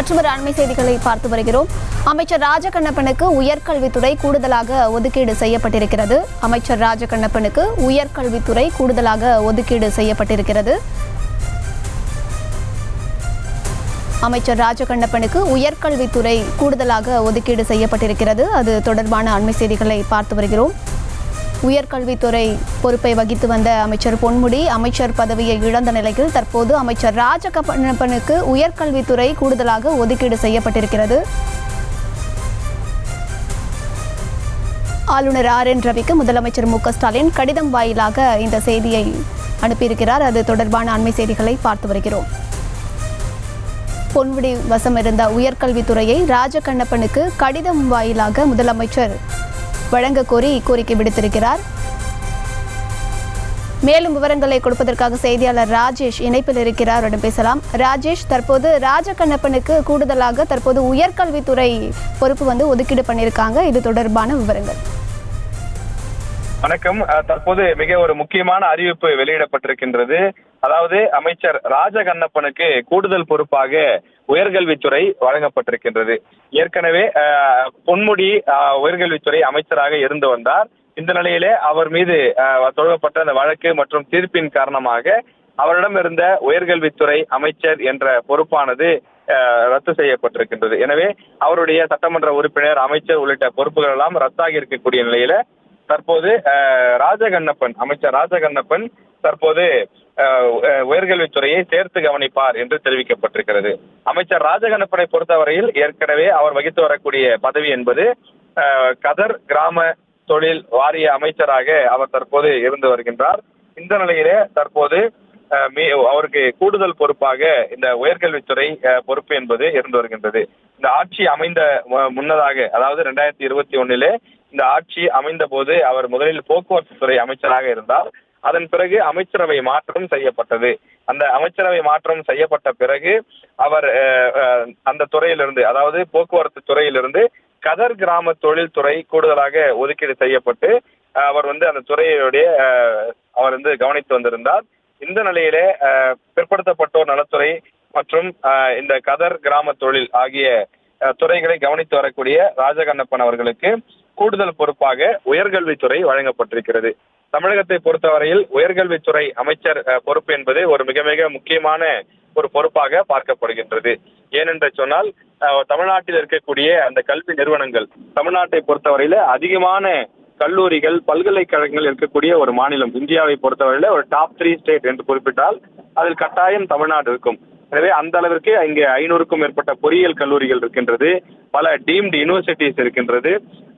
மற்றொரு அண்மை செய்திகளை பார்த்து வருகிறோம். அமைச்சர் ராஜகண்ணப்பனுக்கு உயர்கல்வித்துறை கூடுதலாக ஒதுக்கீடு செய்யப்பட்டிருக்கிறது. அமைச்சர் ராஜகண்ணப்பனுக்கு உயர்கல்வித்துறை கூடுதலாக ஒதுக்கீடு செய்யப்பட்டிருக்கிறது. அமைச்சர் ராஜகண்ணப்பனுக்கு உயர்கல்வித்துறை கூடுதலாக ஒதுக்கீடு செய்யப்பட்டிருக்கிறது. அது தொடர்பான அண்மை செய்திகளை பார்த்து வருகிறோம். உயர்கல்வித்துறை பொறுப்பை வகித்து வந்த அமைச்சர் பொன்முடி அமைச்சர் பதவியை இழந்த நிலையில் தற்போது அமைச்சர் ராஜகண்ணப்பனுக்கு உயர்கல்வித்துறை கூடுதலாக ஒதுக்கீடு செய்யப்பட்டிருக்கிறது. ஆளுநர் RN ரவிக்கு முதலமைச்சர் மு க ஸ்டாலின் கடிதம் வாயிலாக இந்த செய்தியை அனுப்பியிருக்கிறார். அது தொடர்பான அண்மை செய்திகளை பார்த்து வருகிறோம். பொன்முடி வசம் இருந்த உயர்கல்வித்துறையை ராஜகண்ணப்பனுக்கு கடிதம் வாயிலாக முதலமைச்சர் வழங்க கோரி கோரிக்கை விடுத்திருக்கிறார். மேலும் விவரங்களை கொடுப்பதற்காக செய்தியாளர் ராஜேஷ் இணைப்பில் இருக்கிறார். அவரிடம் பேசலாம். ராஜேஷ், தற்போது ராஜகண்ணப்பனுக்கு கூடுதலாக தற்போது உயர்கல்வித்துறை பொறுப்பு ஒதுக்கீடு பண்ணியிருக்காங்க. இது தொடர்பான விவரங்கள். வணக்கம். தற்போது மிக ஒரு முக்கியமான அறிவிப்பு வெளியிடப்பட்டிருக்கின்றது. அதாவது அமைச்சர் ராஜகண்ணப்பனுக்கு கூடுதல் பொறுப்பாக உயர்கல்வித்துறை வழங்கப்பட்டிருக்கின்றது. ஏற்கனவே பொன்முடி உயர்கல்வித்துறை அமைச்சராக இருந்து வந்தார். இந்த நிலையிலே அவர் மீது தொடரப்பட்ட அந்த வழக்கு மற்றும் தீர்ப்பின் காரணமாக அவரிடம் இருந்த உயர்கல்வித்துறை அமைச்சர் என்ற பொறுப்பானது ரத்து செய்யப்பட்டிருக்கின்றது. எனவே அவருடைய சட்டமன்ற உறுப்பினர், அமைச்சர் உள்ளிட்ட பொறுப்புகள் எல்லாம் ரத்தாகி இருக்கக்கூடிய நிலையில தற்போது அமைச்சர் ராஜகண்ணப்பன் தற்போது உயர்கல்வித்துறையை சேர்த்து கவனிப்பார் என்று தெரிவிக்கப்பட்டிருக்கிறது. அமைச்சர் ராஜகண்ணப்பனை பொறுத்தவரையில் ஏற்கனவே அவர் வகித்து வரக்கூடிய பதவி என்பது கதர் கிராம தொழில் வாரிய அமைச்சராக அவர் தற்போது இருந்து வருகின்றார். இந்த நிலையிலே தற்போது அவருக்கு கூடுதல் பொறுப்பாக இந்த உயர்கல்வித்துறை பொறுப்பு என்பது இருந்து வருகின்றது. இந்த ஆட்சி அமைந்த முன்னதாக, அதாவது 2021 இந்த ஆட்சி அமைந்த போது அவர் முதலில் போக்குவரத்து துறை அமைச்சராக இருந்தார். அதன் பிறகு அமைச்சரவை மாற்றம் செய்யப்பட்டது. அந்த அமைச்சரவை மாற்றம் செய்யப்பட்ட பிறகு அவர் அந்த துறையிலிருந்து, அதாவது போக்குவரத்து துறையிலிருந்து கதர் கிராம தொழில் துறை கூடுதலாக ஒதுக்கீடு செய்யப்பட்டு அவர் அந்த துறையுடைய அவர் கவனித்து வந்திருந்தார். இந்த நிலையிலே பிற்படுத்தப்பட்டோர் நலத்துறை மற்றும் இந்த கதர் கிராம தொழில் ஆகிய துறைகளை கவனித்து வரக்கூடிய ராஜகண்ணப்பன் அவர்களுக்கு கூடுதல் பொறுப்பாக உயர்கல்வித்துறை வழங்கப்பட்டிருக்கிறது. தமிழகத்தை பொறுத்தவரையில் உயர்கல்வித்துறை அமைச்சர் பொறுப்பு என்பது ஒரு மிக மிக முக்கியமான ஒரு பொறுப்பாக பார்க்கப்படுகின்றது. ஏனென்று சொன்னால் தமிழ்நாட்டில் இருக்கக்கூடிய அந்த கல்வி நிறுவனங்கள், தமிழ்நாட்டை பொறுத்தவரையில அதிகமான கல்லூரிகள், பல்கலைக்கழகங்கள் இருக்கக்கூடிய ஒரு மாநிலம். இந்தியாவை பொறுத்தவரையில ஒரு டாப் 3 ஸ்டேட் என்று குறிப்பிட்டால் அதில் கட்டாயம் தமிழ்நாடு இருக்கும். எனவே அந்த அளவிற்கு இங்கே 500க்கும் மேற்பட்ட பொறியியல் கல்லூரிகள் இருக்கின்றது. பல டீம்டு யூனிவர்சிட்டிஸ் இருக்கின்றது.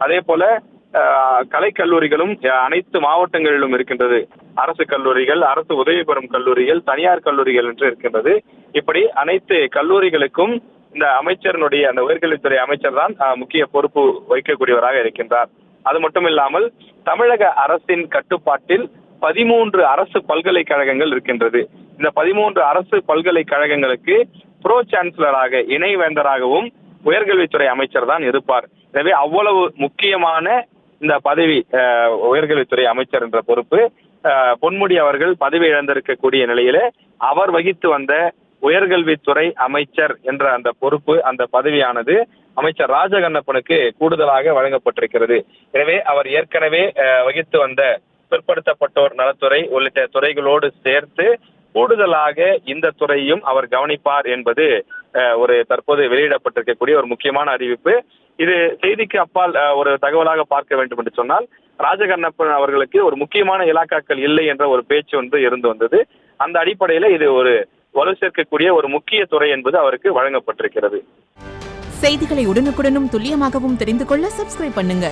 அதே போல கலைக்கல்லூரிகளும் அனைத்து மாவட்டங்களிலும் இருக்கின்றது. அரசு கல்லூரிகள், அரசு உதவி பெறும் கல்லூரிகள், தனியார் கல்லூரிகள் என்று இருக்கின்றது. இப்படி அனைத்து கல்லூரிகளுக்கும் இந்த அமைச்சரினுடைய அந்த உயர்கல்வித்துறை அமைச்சர் தான் முக்கிய பொறுப்பு வகிக்கக்கூடியவராக இருக்கின்றார். அது மட்டும் இல்லாமல் தமிழக அரசின் கட்டுப்பாட்டில் 13 அரசு பல்கலைக்கழகங்கள் இருக்கின்றது. இந்த 13 அரசு பல்கலைக்கழகங்களுக்கு ப்ரோ சான்சலராக, இணைவேந்தராகவும் உயர்கல்வித்துறை அமைச்சர் தான் இருப்பார். எனவே அவ்வளவு முக்கியமான இந்த பதவி, உயர்கல்வித்துறை அமைச்சர் என்ற பொறுப்பு, பொன்முடி அவர்கள் பதவி இழந்திருக்கக்கூடிய நிலையிலே அவர் வகித்து வந்த உயர்கல்வித்துறை அமைச்சர் என்ற அந்த பொறுப்பு, அந்த பதவியானது அமைச்சர் ராஜகண்ணப்பனுக்கு கூடுதலாக வழங்கப்பட்டிருக்கிறது. எனவே அவர் ஏற்கனவே வகித்து வந்த பிற்படுத்தப்பட்டோர் நலத்துறை உள்ளிட்ட துறைகளோடு சேர்த்து கூடுதலாக இந்த துறையும் அவர் கவனிப்பார் என்பது ஒரு தற்போது வெளியிடப்பட்டிருக்கக்கூடிய ஒரு முக்கியமான அறிவிப்பு. இது செய்திக்கு அப்பால் ஒரு தகவலாக பார்க்க வேண்டும் என்று சொன்னால், ராஜகண்ணப்பன் அவர்களுக்கு ஒரு முக்கியமான இலாக்காக்கள் இல்லை என்ற ஒரு பேச்சு இருந்து வந்தது. அந்த அடிப்படையில் இது ஒரு வலு சேர்க்கக்கூடிய ஒரு முக்கிய துறை என்பது அவருக்கு வழங்கப்பட்டிருக்கிறது. செய்திகளை உடனுக்குடனும் துல்லியமாகவும் தெரிந்து கொள்ள சப்ஸ்கிரைப் பண்ணுங்க.